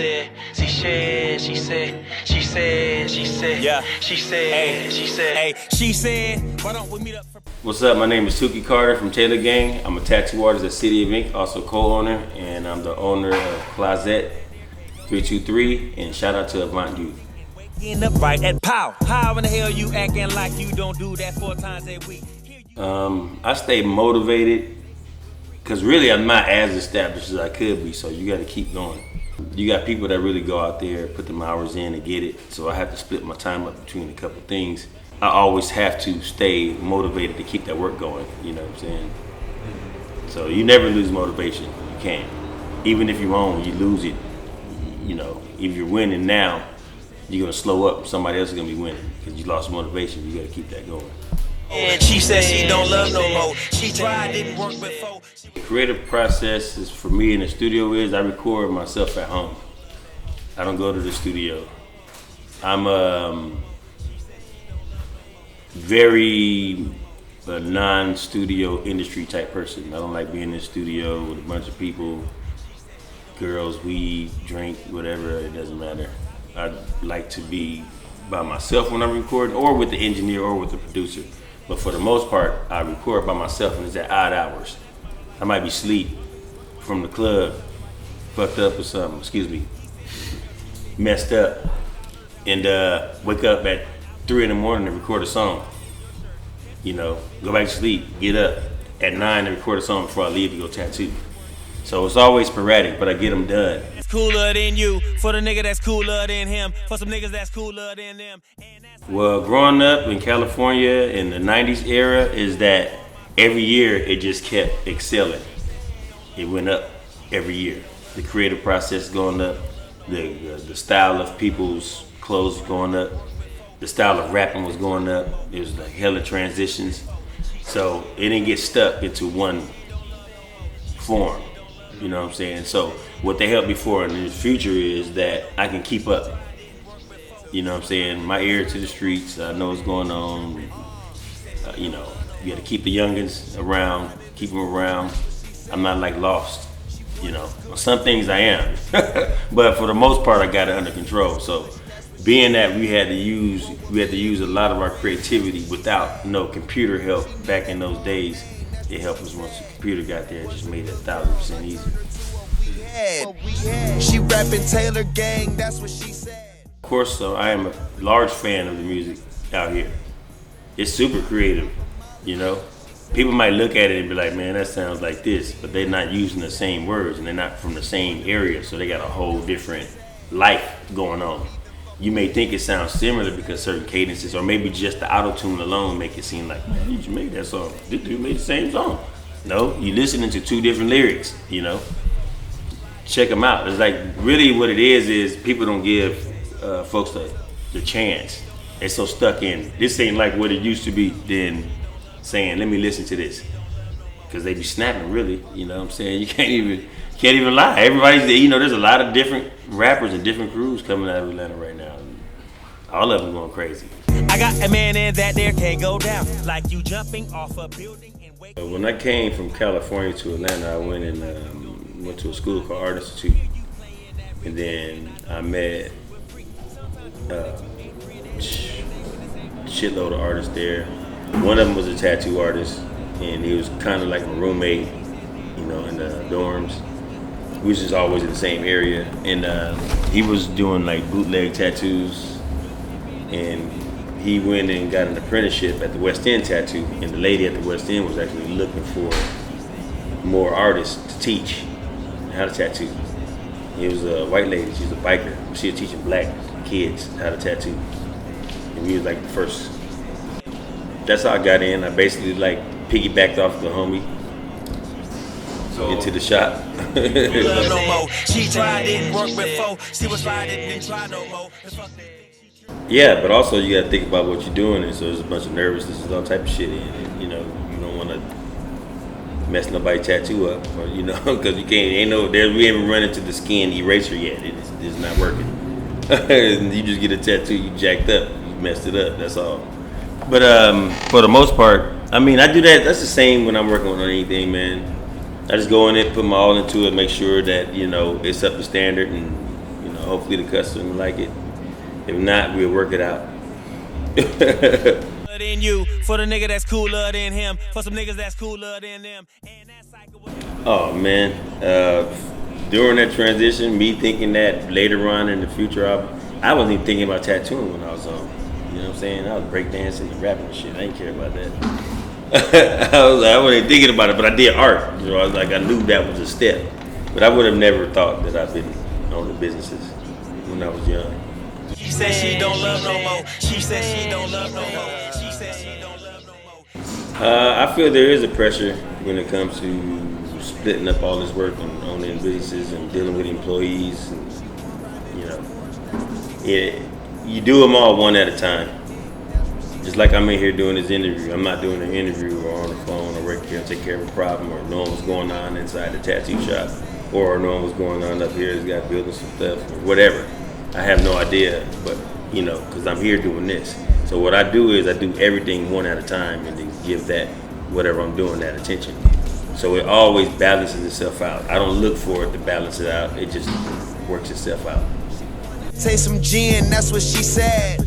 said, she said, she said, she said, she said, yeah, she said, hey, she said, hey, she said, why don't we meet up for... What's up? My name is Tuki Carter from Taylor Gang. I'm a tattoo artist at City of Ink, also co-owner, and I'm the owner of Closet 323, and shout out to Avant-Youth. Waking up right at pow. How in the hell you acting like you don't do that 4 times a week? I stay motivated because really I'm not as established as I could be, so you got to keep going. You got people that really go out there, put them hours in and get it, so I have to split my time up between a couple things. I always have to stay motivated to keep that work going, you know what I'm saying? So you never lose motivation, you can't. Even if you own, you lose it. You know, if you're winning now, you're gonna slow up, somebody else is gonna be winning because you lost motivation, you gotta keep that going. And she said she don't love no more. She tried, didn't work before. The creative process is for me in the studio is I record myself at home. I don't go to the studio. I'm very non-studio industry type person. I don't like being in the studio with a bunch of people, girls, weed, drink, whatever, it doesn't matter. I like to be by myself when I'm recording, or with the engineer or with the producer. But for the most part, I record by myself and it's at odd hours. I might be asleep from the club, fucked up or something, messed up, and wake up at 3 in the morning to record a song. You know, go back to sleep, get up at 9 to record a song before I leave to go tattoo. So it's always sporadic, but I get them done. It's cooler than you, for the nigga that's cooler than him, for some niggas that's cooler than them. Well, growing up in California in the 90s era is that every year it just kept excelling. It went up every year. The creative process going up, the style of people's clothes was going up, the style of rapping was going up. There was like hella transitions. So it didn't get stuck into one form. You know what I'm saying? So what they helped me for in the future is that I can keep up. You know what I'm saying? My ear to the streets, I know what's going on. You know, you gotta keep the youngins around, keep them around. I'm not like lost, you know. Some things I am, but for the most part I got it under control. So being that we had to use a lot of our creativity without no computer help back in those days, it helped us once the computer got there. It just made it 1,000% easier. She rapping Taylor Gang, that's what she said. Of course, so I am a large fan of the music out here. It's super creative, you know. People might look at it and be like, man, that sounds like this, but they're not using the same words and they're not from the same area, so they got a whole different life going on. You may think it sounds similar because certain cadences, or maybe just the auto-tune alone make it seem like, man, you just made that song. This dude made the same song. No, you're listening to 2 different lyrics, you know. Check them out. It's like, really what it is people don't give folks the chance. They're so stuck in, this ain't like what it used to be, then saying, let me listen to this. Because they be snapping, really, you know what I'm saying? You can't even lie. Everybody's, you know, there's a lot of different rappers and different crews coming out of Atlanta right now. All of them going crazy. I got a man in that there can't go down, like you jumping off a building and wake. When I came from California to Atlanta, I went to a school called Art Institute. And then I met shitload of artists there. One of them was a tattoo artist, and he was kind of like my roommate, you know, in the dorms. We was just always in the same area, and he was doing like bootleg tattoos, and he went and got an apprenticeship at the West End Tattoo, and the lady at the West End was actually looking for more artists to teach how to tattoo. It was a white lady, she was a biker. She was teaching black kids how to tattoo, and we was like the first. That's how I got in. I basically like piggybacked off the homie into the shop. She tried, didn't work before. She was sliding, didn't try no more. Yeah, but also you gotta think about what you're doing, and so there's a bunch of nervousness and all type of shit in it. You know, you don't want to mess nobody's tattoo up, or you know, because you can't. We haven't run into the skin eraser yet. It's not working. You just get a tattoo, you jacked up, you messed it up. That's all. But for the most part, I mean, I do that. That's the same when I'm working on anything, man. I just go in there, put my all into it, make sure that, you know, it's up to standard, and, you know, hopefully the customer like it. If not, we'll work it out. Than you, for the nigga that's cooler than him, for some niggas that's cooler than them. Oh man, during that transition, me thinking that later on in the future, I wasn't even thinking about tattooing when I was on. You know what I'm saying? I was breakdancing and rapping and shit. I didn't care about that. I wasn't even thinking about it, but I did art. You know, I knew that was a step. But I would have never thought that I've been on the businesses when I was young. She said she don't love no more. She said she don't love no more. She said she don't love no more. I feel there is a pressure when it comes to splitting up all this work and owning businesses and dealing with employees. And, you know, you do them all one at a time. Just like I'm in here doing this interview. I'm not doing an interview or on the phone or right here and take care of a problem or knowing what's going on inside the tattoo shop or knowing what's going on up here. This guy building some stuff or whatever. I have no idea, but you know, because I'm here doing this. So what I do is I do everything one at a time and then give that, whatever I'm doing, that attention. So it always balances itself out. I don't look for it to balance it out. It just works itself out. Say some gin, that's what she said.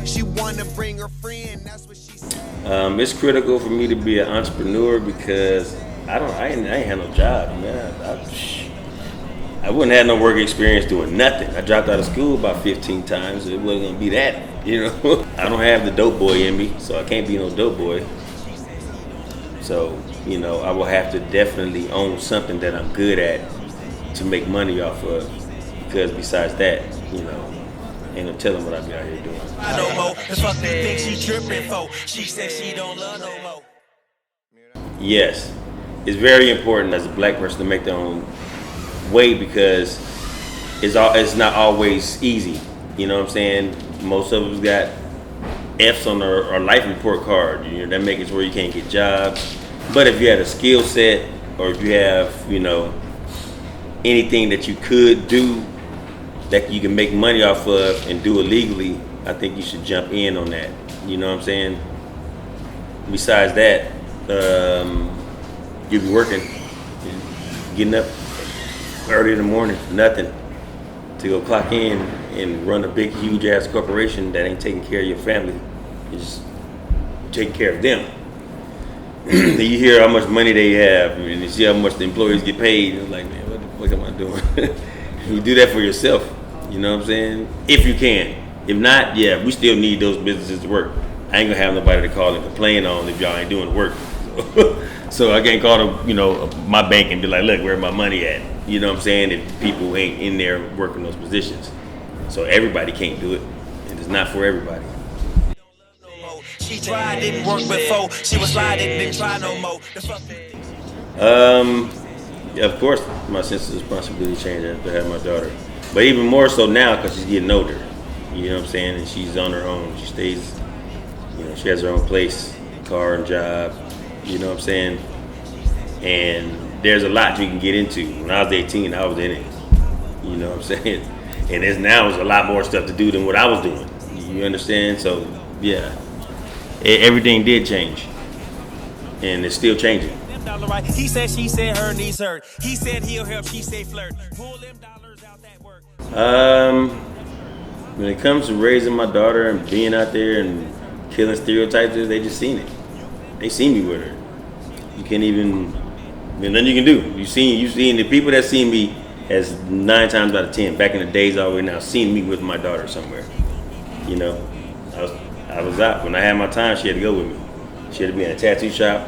She wanna bring her friend, that's what she said. It's critical for me to be an entrepreneur because I ain't had no job, man. I wouldn't have no work experience doing nothing. I dropped out of school about 15 times. It wasn't gonna be that, you know. I don't have the dope boy in me, so I can't be no dope boy. So, you know, I will have to definitely own something that I'm good at to make money off of. Because besides that, you know, ain't no telling what I be out here doing. No more. The fuck they think she tripping for? She said she don't love no more. Yes, it's very important as a black person to make their own way because it's not always easy. You know what I'm saying? Most of us got F's on our life report card. You know, that makes it where you can't get jobs. But if you had a skill set or if you have, you know, anything that you could do that you can make money off of and do it legally, I think you should jump in on that. You know what I'm saying? Besides that, you be working, getting up early in the morning, nothing, to go clock in and run a big, huge ass corporation that ain't taking care of your family. You're just taking care of them. Then you hear how much money they have and you see how much the employees get paid. It's like, man, what the fuck am I doing? You do that for yourself. You know what I'm saying? If you can. If not, yeah, we still need those businesses to work. I ain't gonna have nobody to call and complain on if y'all ain't doing the work. So I can't call them, you know, my bank and be like, look, where my money at? You know what I'm saying? If people ain't in there working those positions. So everybody can't do it. And it's not for everybody. She tried, didn't work before. She was sliding, didn't try no more. Of course, my sense of responsibility changed after I had my daughter. But even more so now because she's getting older. You know what I'm saying? And she's on her own. She stays, you know, she has her own place, car and job. You know what I'm saying? And there's a lot you can get into. When I was 18, I was in it. You know what I'm saying? And there's a lot more stuff to do than what I was doing. You understand? So, yeah. Everything did change. And it's still changing. He said, she said, her knees hurt. He said he'll help, she say flirt. Pull them dollars out that work. When it comes to raising my daughter and being out there and killing stereotypes, they just seen it. They seen me with her. You can't even, there's nothing you can do. You seen the people that seen me as 9 times out of 10, back in the days all the way now, seen me with my daughter somewhere. You know, I was out. When I had my time, she had to go with me. She had to be in a tattoo shop,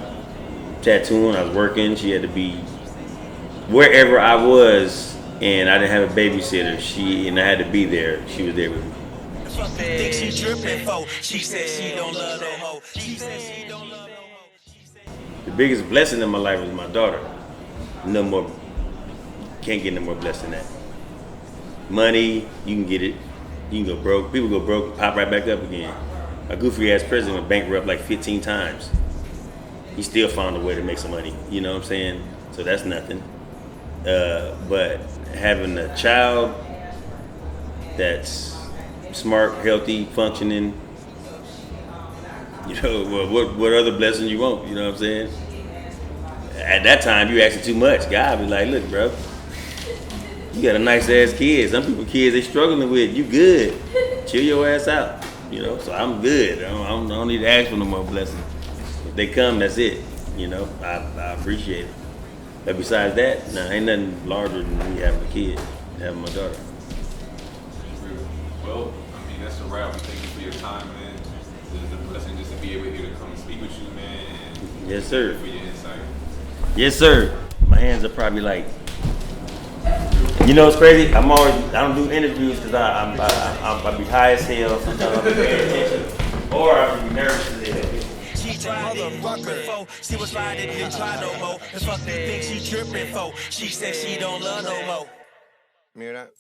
tattooing. I was working. She had to be wherever I was, and I didn't have a babysitter. And I had to be there. She was there with me. Think she tripping for? She said she don't love no more. She said she don't love no more. The biggest blessing in my life is my daughter. No more. Can't get no more blessed than that. Money, you can get it. You can go broke. People go broke, pop right back up again. A goofy ass president went bankrupt like 15 times. He still found a way to make some money. You know what I'm saying? So that's nothing. But having a child that's smart, healthy, functioning, you know, well, what other blessing you want? You know what I'm saying? At that time, you asking too much. God be like, look, bro, You got a nice ass kid. Some people kids they struggling with. You good? Chill your ass out. You know. So I'm good. I don't need to ask for no more blessings. If they come, that's it. You know. I appreciate it. But besides that, nah, ain't nothing larger than me having a kid, having my daughter. Well, I mean that's a wrap. Thank you for your time, man. It's a blessing just to be able here to come and speak with you, man. And Yes, sir. for your insight. Yes, sir. My hands are probably like. You know, it's crazy. I don't do interviews because I be high as hell. Sometimes I be paying attention, or I be nervous as hell. She tried it before. She was riding, didn't try no more. The fuck they think she tripping for? She said she don't love no more. You hear that?